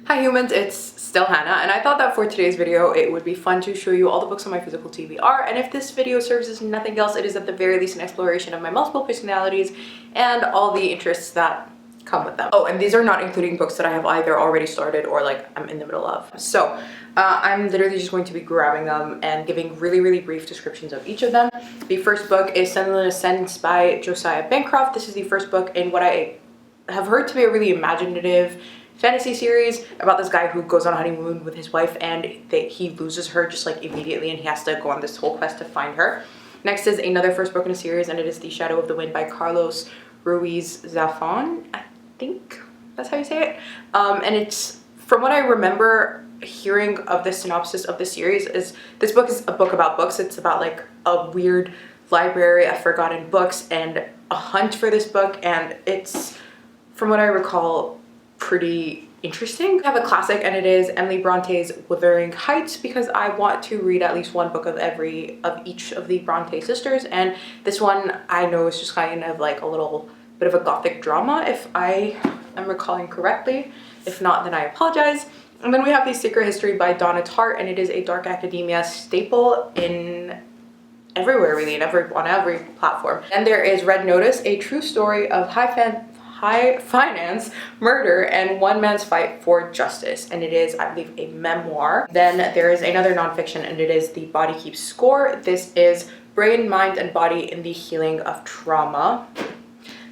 Hi humans, it's still Hannah, and I thought that for today's video it would be fun to show you all the books on my physical TBR, and if this video serves as nothing else, it is at the very least an exploration of my multiple personalities and all the interests that come with them. Oh, and these are not including books that I have either already started or like I'm in the middle of. So I'm literally just going to be grabbing them and giving really brief descriptions of each of them. The first book is Sunless Ascents by Josiah Bancroft. This is the first book in what I have heard to be a really imaginative fantasy series about this guy who goes on a honeymoon with his wife, and he loses her just like immediately, and he has to go on this whole quest to find her. Next is another first book in a series, and it is The Shadow of the Wind by Carlos Ruiz Zafón. I think that's how you say it. And it's, from what I remember hearing of the synopsis of the series, is this book is a book about books. It's about like a weird library of forgotten books and a hunt for this book, and it's, from what I recall, pretty interesting. I have a classic, and it is Emily Bronte's Wuthering Heights, because I want to read at least one book of each of the Bronte sisters, and this one I know is just kind of like a little bit of a gothic drama, if I am recalling correctly. If not, then I apologize. And then we have The Secret History by Donna Tartt, and it is a dark academia staple in everywhere really, on every platform. And there is Red Notice, a true story of high finance, murder, and one man's fight for justice, and it is, I believe, a memoir. Then there is another nonfiction, and it is The Body Keeps Score. This is brain, mind, and body in the healing of trauma.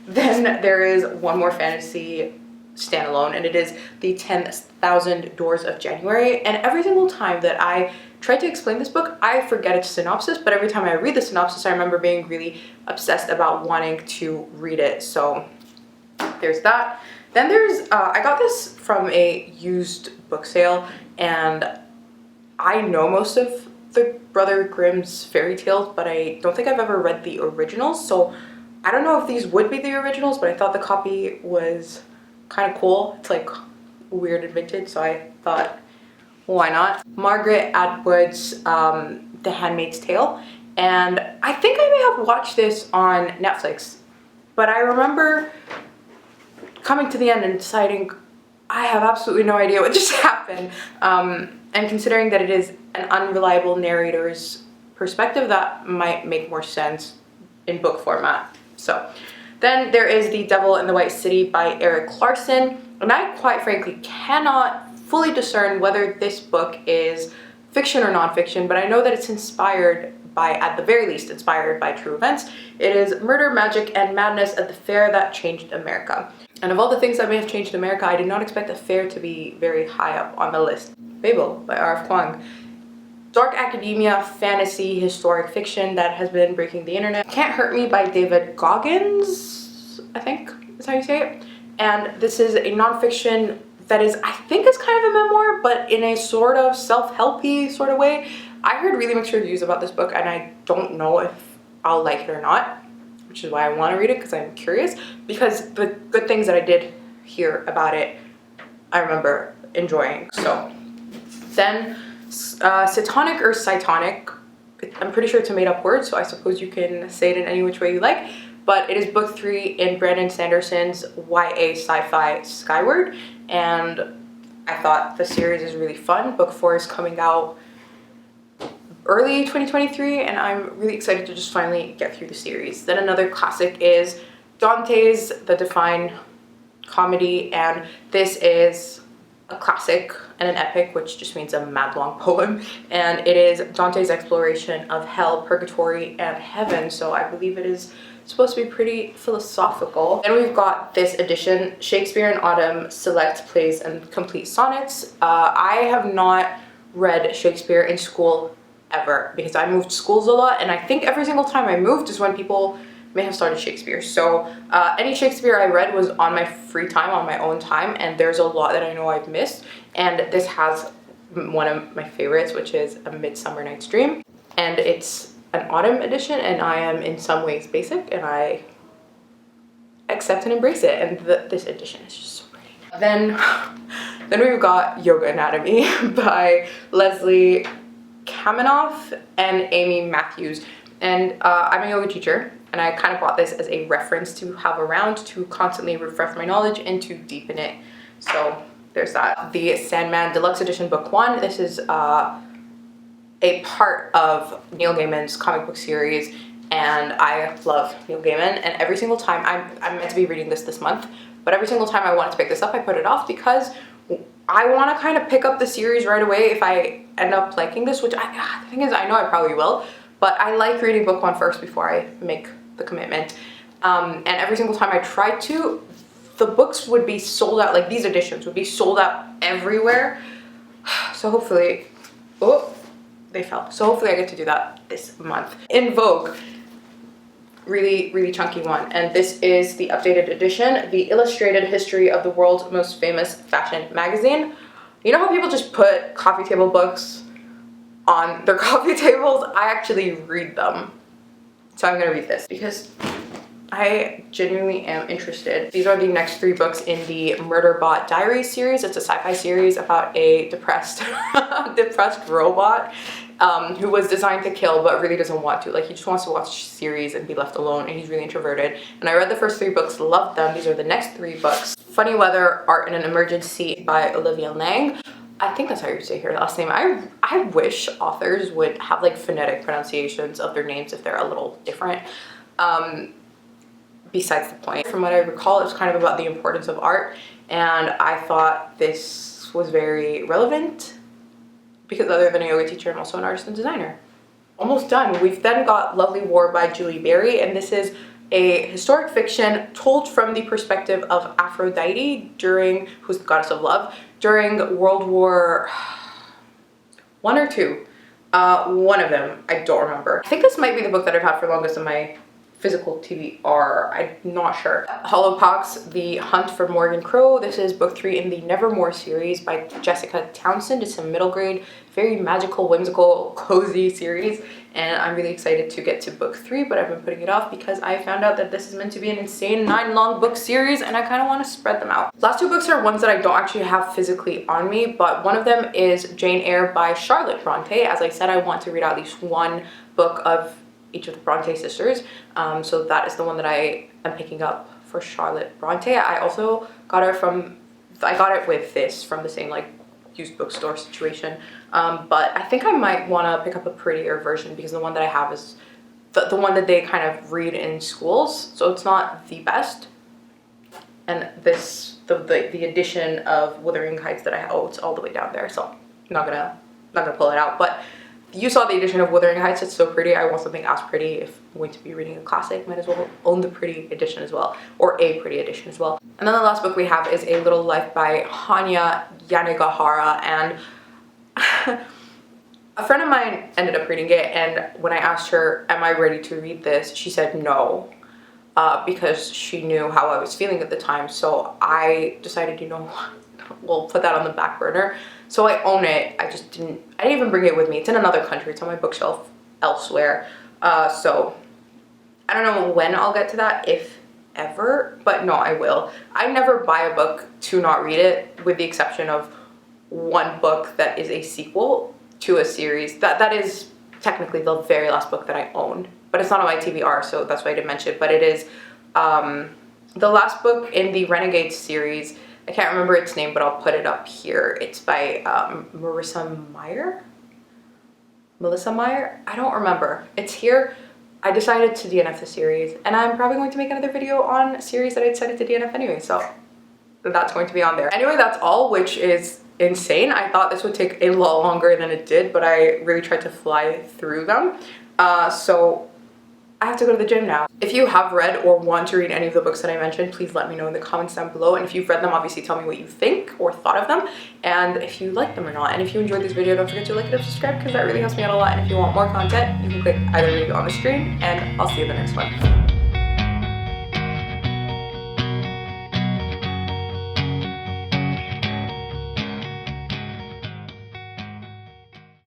Then there is one more fantasy standalone, and it is The 10,000 Doors of January. And every single time that I try to explain this book, I forget its synopsis, but every time I read the synopsis, I remember being really obsessed about wanting to read it. So there's that. Then there's, I got this from a used book sale, and I know most of the Brother Grimm's fairy tales, but I don't think I've ever read the originals, so I don't know if these would be the originals, but I thought the copy was kind of cool. It's like weird and vintage, so I thought, why not? Margaret Atwood's The Handmaid's Tale, and I think I may have watched this on Netflix, but I remember coming to the end and deciding I have absolutely no idea what just happened, and considering that it is an unreliable narrator's perspective, that might make more sense in book format. So then there is The Devil in the White City by Eric Larson, and I quite frankly cannot fully discern whether this book is fiction or nonfiction, but I know that it's inspired by, at the very least, inspired by true events. It is Murder, Magic, and Madness at the Fair That Changed America. And of all the things that may have changed America, I did not expect the fair to be very high up on the list. Babel by R.F. Kuang. Dark academia, fantasy, historic fiction that has been breaking the internet. Can't Hurt Me by David Goggins, I think is how you say it. And this is a nonfiction that is, I think, is kind of a memoir, but in a sort of self-helpy sort of way. I heard really mixed reviews about this book, and I don't know if I'll like it or not, which is why I want to read it, because I'm curious, because the good things that I did hear about it, I remember enjoying. So then Cytonic or Cytonic, I'm pretty sure it's a made-up word, so I suppose you can say it in any which way you like, but it is book 3 in Brandon Sanderson's YA sci-fi Skyward, and I thought the series is really fun. Book 4 is coming out early 2023, and I'm really excited to just finally get through the series. Then another classic is Dante's The Divine Comedy, and this is a classic and an epic, which just means a mad long poem, and it is Dante's exploration of hell, purgatory, and heaven, so I believe it is supposed to be pretty philosophical. Then we've got this edition, Shakespeare in Autumn, Select Plays and Complete Sonnets. I have not read Shakespeare in school ever, because I moved schools a lot, and I think every single time I moved is when people may have started Shakespeare. So any Shakespeare I read was on my free time, on my own time, and there's a lot that I know I've missed, and this has one of my favorites, which is A Midsummer Night's Dream, and it's an autumn edition, and I am in some ways basic, and I accept and embrace it, and this edition is just so pretty. Then we've got Yoga Anatomy by Leslie Kaminoff and Amy Matthews, and I'm a yoga teacher, and I kind of bought this as a reference to have around to constantly refresh my knowledge and to deepen it. So there's that. The Sandman Deluxe Edition Book 1. This is a part of Neil Gaiman's comic book series, and I love Neil Gaiman, and every single time, I'm meant to be reading this month, but every single time I wanted to pick this up, I put it off because I want to kind of pick up the series right away if I end up liking this, which the thing is, I know I probably will, but I like reading book 1 first before I make the commitment. And every single time I tried to, the books would be sold out, like these editions would be sold out everywhere. So hopefully, oh, they fell. So hopefully I get to do that this month. In Vogue, really chunky one, and this is the updated edition, the illustrated history of the world's most famous fashion magazine. You know how people just put coffee table books on their coffee tables? I actually read them. So I'm gonna read this because I genuinely am interested. These are the next 3 books in the Murderbot Diaries series. It's a sci-fi series about a depressed robot who was designed to kill but really doesn't want to. Like, he just wants to watch series and be left alone, and he's really introverted. And I read the first 3 books, loved them. These are the next 3 books. Funny Weather, Art in an Emergency by Olivia Lang. I think that's how you say her last name. I wish authors would have like phonetic pronunciations of their names if they're a little different. Besides the point. From what I recall, it's kind of about the importance of art, and I thought this was very relevant because other than a yoga teacher, I'm also an artist and designer. Almost done. We've then got Lovely War by Julie Berry, and this is a historic fiction told from the perspective of Aphrodite who's the goddess of love, during World War I or II. One of them, I don't remember. I think this might be the book that I've had for longest in my physical TBR, I'm not sure. Hollowpox, The Hunt for Morgan Crow. This is book 3 in the Nevermore series by Jessica Townsend. It's a middle grade, very magical, whimsical, cozy series, and I'm really excited to get to book 3, but I've been putting it off because I found out that this is meant to be an insane 9 long book series, and I kind of want to spread them out. Last 2 books are ones that I don't actually have physically on me, but one of them is Jane Eyre by Charlotte Bronte. As I said, I want to read at least 1 book of each of the Bronte sisters, so that is the one that I am picking up for Charlotte Bronte. I also got it with this from the same like used bookstore situation, but I think I might want to pick up a prettier version because the one that I have is the one that they kind of read in schools, so it's not the best. And this the edition of Wuthering Heights that I have, it's all the way down there, so I'm not gonna pull it out, but you saw the edition of Wuthering Heights. It's so pretty. I want something as pretty. If I'm going to be reading a classic, might as well own the pretty edition as well, or a pretty edition as well. And then the last book we have is A Little Life by Hanya Yanagihara, and a friend of mine ended up reading it, and when I asked her, am I ready to read this, she said no, because she knew how I was feeling at the time. So I decided, you know, we'll put that on the back burner. So I own it. I didn't even bring it with me. It's in another country. It's on my bookshelf elsewhere. So I don't know when I'll get to that, if ever, but no, I will. I never buy a book to not read it, with the exception of 1 book that is a sequel to a series. That is technically the very last book that I own, but it's not on my TBR, so that's why I didn't mention it. But it is the last book in the Renegade series. I can't remember its name, but I'll put it up here. It's by Melissa Meyer? I don't remember. It's here. I decided to DNF the series, and I'm probably going to make another video on a series that I decided to DNF anyway, so that's going to be on there. Anyway, that's all, which is insane. I thought this would take a lot longer than it did, but I really tried to fly through them. So I have to go to the gym now. If you have read or want to read any of the books that I mentioned, please let me know in the comments down below. And if you've read them, obviously tell me what you think or thought of them, and if you like them or not. And if you enjoyed this video, don't forget to like it and subscribe because that really helps me out a lot. And if you want more content, you can click either video on the screen, and I'll see you in the next one.